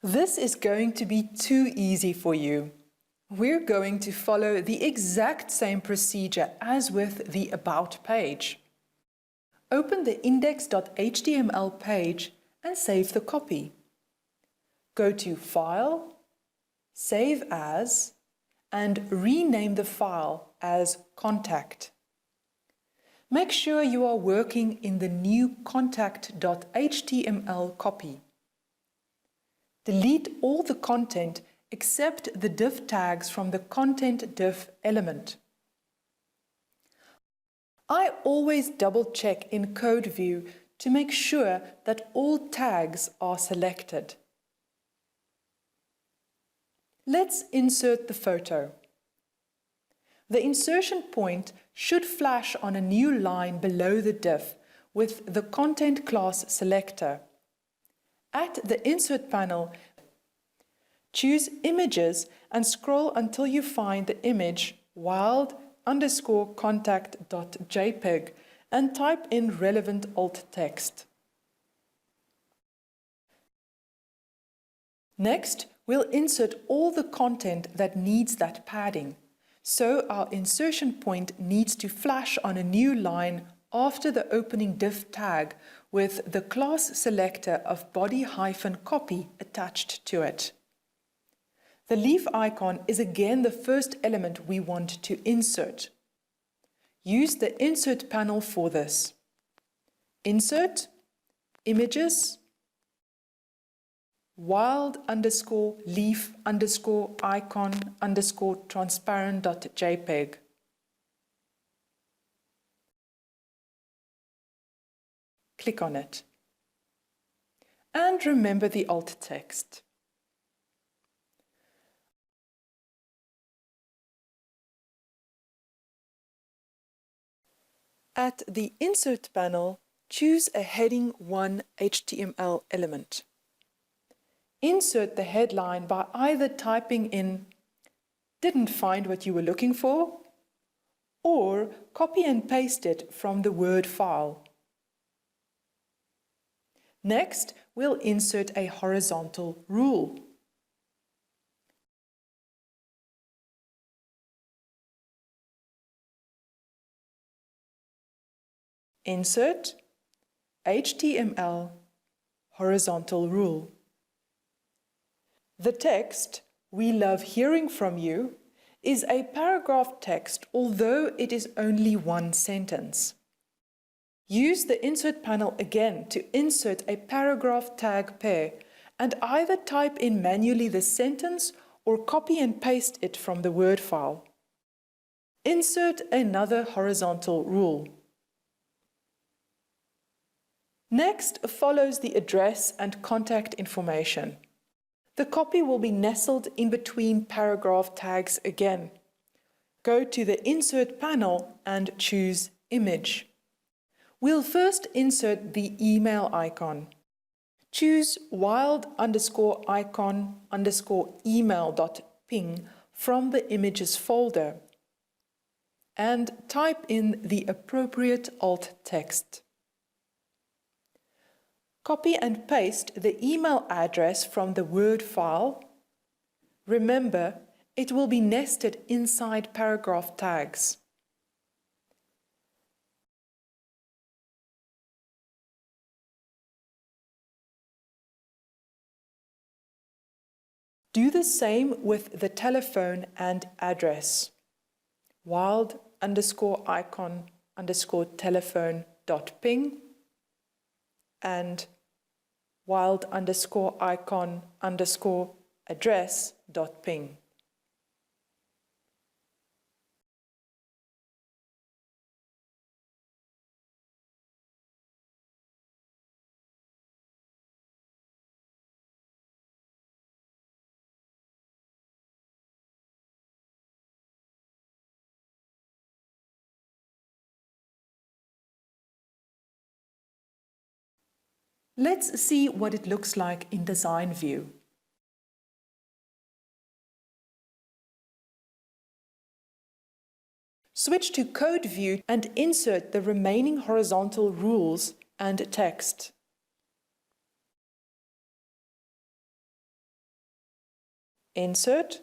This is going to be too easy for you. We're going to follow the exact same procedure as with the About page. Open the index.html page and save the copy. Go to File, Save As, and rename the file as Contact. Make sure you are working in the new contact.html copy. Delete all the content except the div tags from the content div element. I always double-check in Code View to make sure that all tags are selected. Let's insert the photo. The insertion point should flash on a new line below the div with the content class selector. At the Insert panel, choose Images and scroll until you find the image wild_contact.jpg and type in relevant alt text. Next, we'll insert all the content that needs that padding. So our insertion point needs to flash on a new line after the opening div tag with the class selector of body-copy attached to it. The leaf icon is again the first element we want to insert. Use the Insert panel for this. Insert, Images, wild_leaf_icon_transparent.jpg. Click on it. And remember the alt text. At the Insert panel, choose a Heading 1 HTML element. Insert the headline by either typing in "didn't find what you were looking for" or copy and paste it from the Word file. Next, we'll insert a horizontal rule. Insert HTML horizontal rule. The text, "We love hearing from you," is a paragraph text, although it is only one sentence. Use the Insert panel again to insert a paragraph tag pair and either type in manually the sentence or copy and paste it from the Word file. Insert another horizontal rule. Next follows the address and contact information. The copy will be nestled in between paragraph tags again. Go to the Insert panel and choose Image. We'll first insert the email icon. Choose wild_icon_email.ping from the Images folder and type in the appropriate alt text. Copy and paste the email address from the Word file. Remember, it will be nested inside paragraph tags. Do the same with the telephone and address. wild_icon_telephone.ping and wild_icon_address.ping. Let's see what it looks like in Design View. Switch to Code View and insert the remaining horizontal rules and text. Insert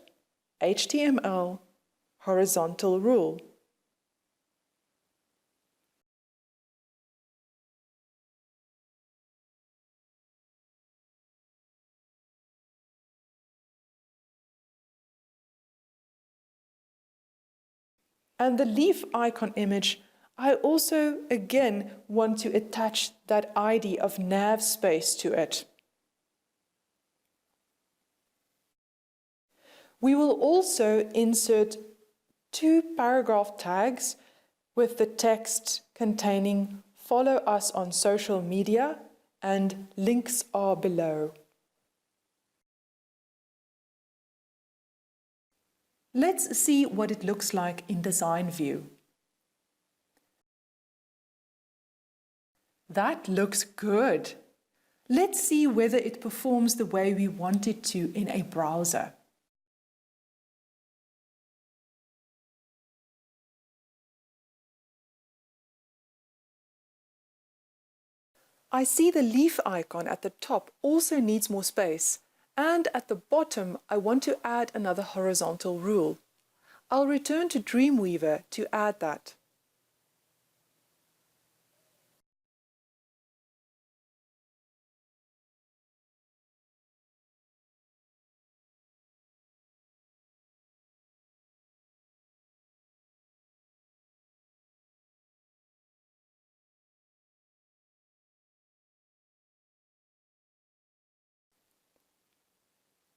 HTML horizontal rule. And the leaf icon image, I also again want to attach that ID of nav space to it. We will also insert 2 paragraph tags with the text containing "Follow us on social media" and "Links are below." Let's see what it looks like in design view. That looks good. Let's see whether it performs the way we want it to in a browser. I see the leaf icon at the top also needs more space, and at the bottom I want to add another horizontal rule. I'll return to Dreamweaver to add that.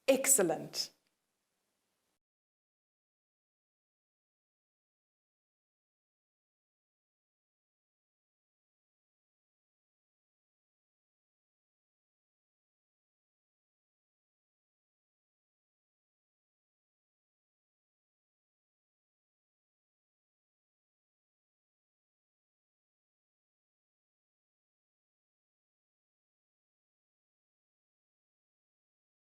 Excellent!